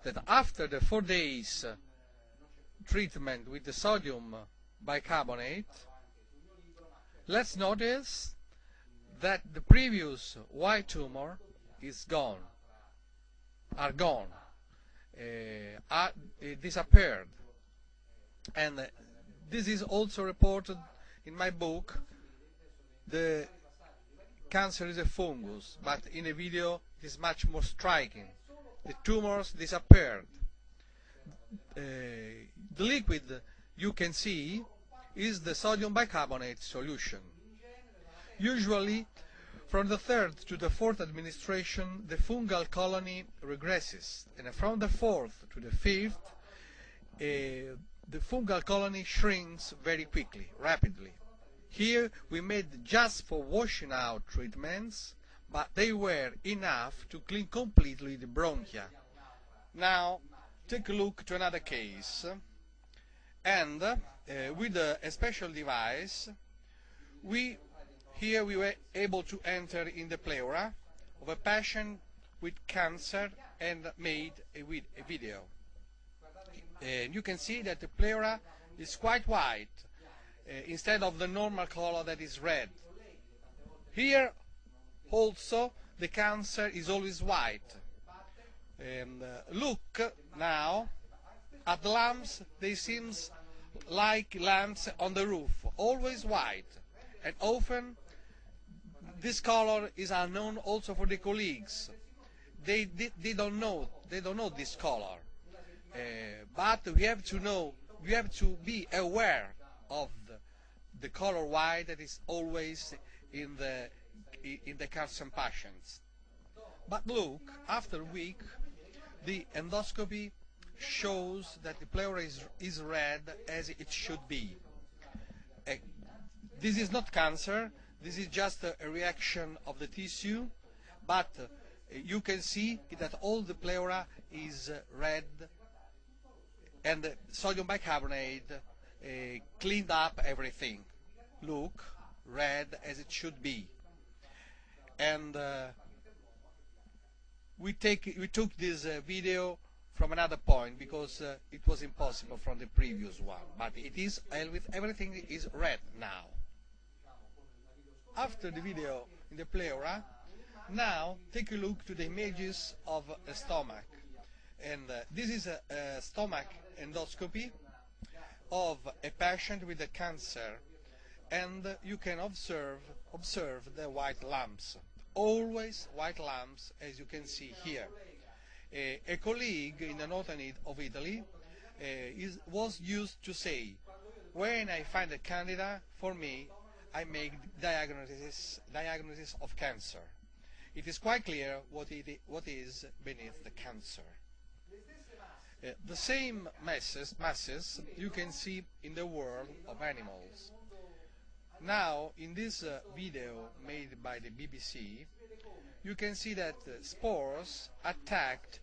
that after the 4 days treatment with the sodium bicarbonate, let's notice that the previous white tumor is gone, disappeared. And this is also reported in my book, The Cancer is a Fungus, but in a video it is much more striking. The tumors disappeared. The liquid you can see is the sodium bicarbonate solution. Usually, from the 3rd to the 4th administration, the fungal colony regresses, and from the 4th to the 5th, the fungal colony shrinks very quickly, rapidly. Here we made just for washing out treatments, but they were enough to clean completely the bronchia. Now, take a look to another case, and with a special device, here we were able to enter in the pleura of a patient with cancer and made a video. And you can see that the pleura is quite white, instead of the normal color that is red. Here also the cancer is always white. And look now at the lamps, they seem like lamps on the roof, always white. And often this color is unknown also for the colleagues. They don't know this color. But we have to be aware of the color white that is always in the cancer patients. But look, after a week, the endoscopy shows that the pleura is red as it should be. This is not cancer, this is just a reaction of the tissue, but you can see that all the pleura is red, and the sodium bicarbonate cleaned up everything. Look, red as it should be. And we took this video from another point because it was impossible from the previous one, but it is, everything is red now. After the video in the pleura, now take a look to the images of a stomach. And this is a stomach endoscopy of a patient with a cancer, and you can observe the white lumps, always white lumps, as you can see here. A colleague in the northern of Italy was used to say, when I find a candida, for me, I make diagnosis of cancer. It is quite clear what is beneath the cancer. The same masses you can see in the world of animals. Now, in this video made by the BBC, you can see that spores attacked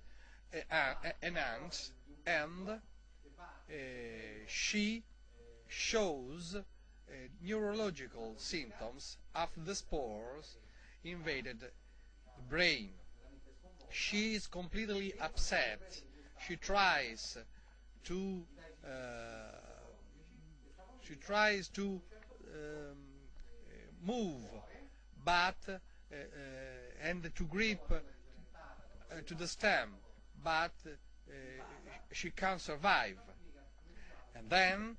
an ant, and she shows neurological symptoms after the spores invaded the brain. She is completely upset. She tries to move, but and to grip to the stem, but she can't survive. And then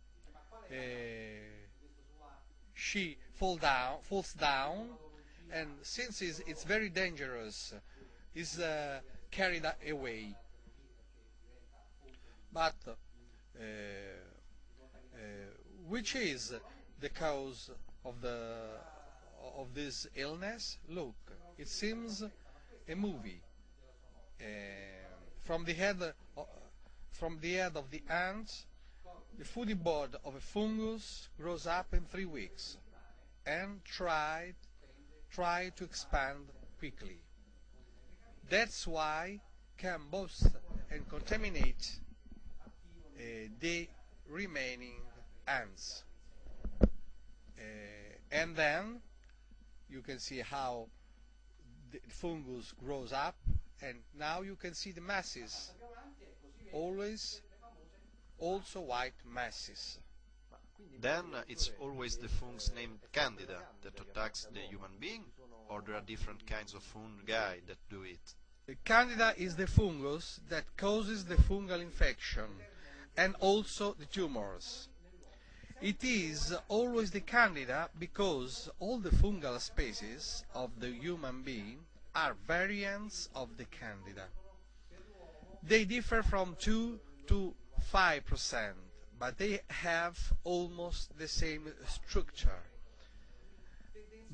she falls down, and since it's very dangerous, is carried away. But which is the cause of this illness? Look, it seems a movie. From the head of the ant, the foodie board of a fungus grows up in 3 weeks and try to expand quickly. That's why can boost and contaminate the remaining ants. And then you can see how the fungus grows up, and now you can see the masses always also white masses. Then it's always the fungus named Candida that attacks the human being, or there are different kinds of fungi that do it? The Candida is the fungus that causes the fungal infection and also the tumors. It is always the Candida because all the fungal species of the human being are variants of the Candida. They differ from 2 to 5%, but they have almost the same structure.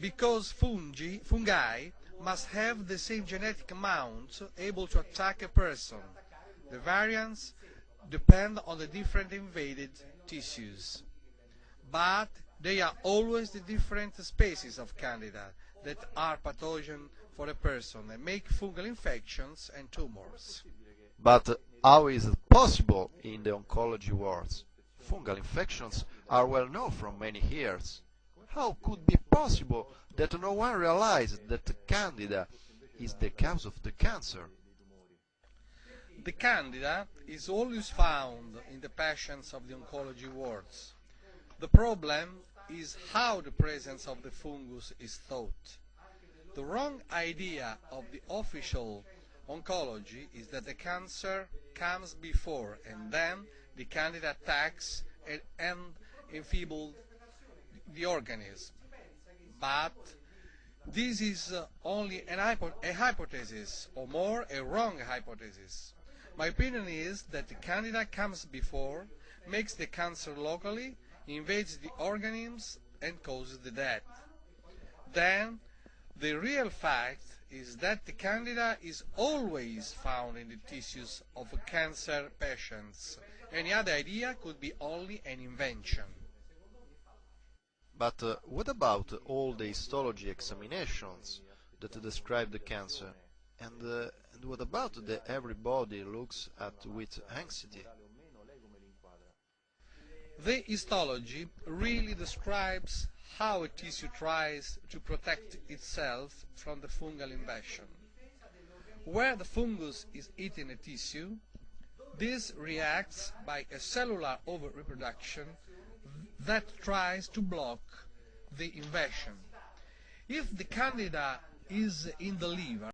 Because fungi must have the same genetic amount able to attack a person. The variants depend on the different invaded tissues. But they are always the different species of Candida that are pathogen for a person and make fungal infections and tumors. But how is it possible in the oncology wards? Fungal infections are well known from many years. How could it be possible that no one realized that Candida is the cause of the cancer? The Candida is always found in the patients of the oncology wards. The problem is how the presence of the fungus is thought. The wrong idea of the official oncology is that the cancer comes before and then the Candida attacks and enfeebles the organism. But this is only a hypothesis, or more, a wrong hypothesis. My opinion is that the Candida comes before, makes the cancer locally, invades the organisms and causes the death. Then, the real fact is that the Candida is always found in the tissues of cancer patients. Any other idea could be only an invention. But what about all the histology examinations that describe the cancer? And what about the everybody looks at with anxiety? The histology really describes how a tissue tries to protect itself from the fungal invasion. Where the fungus is eating a tissue, this reacts by a cellular overreproduction that tries to block the invasion. If the Candida is in the liver,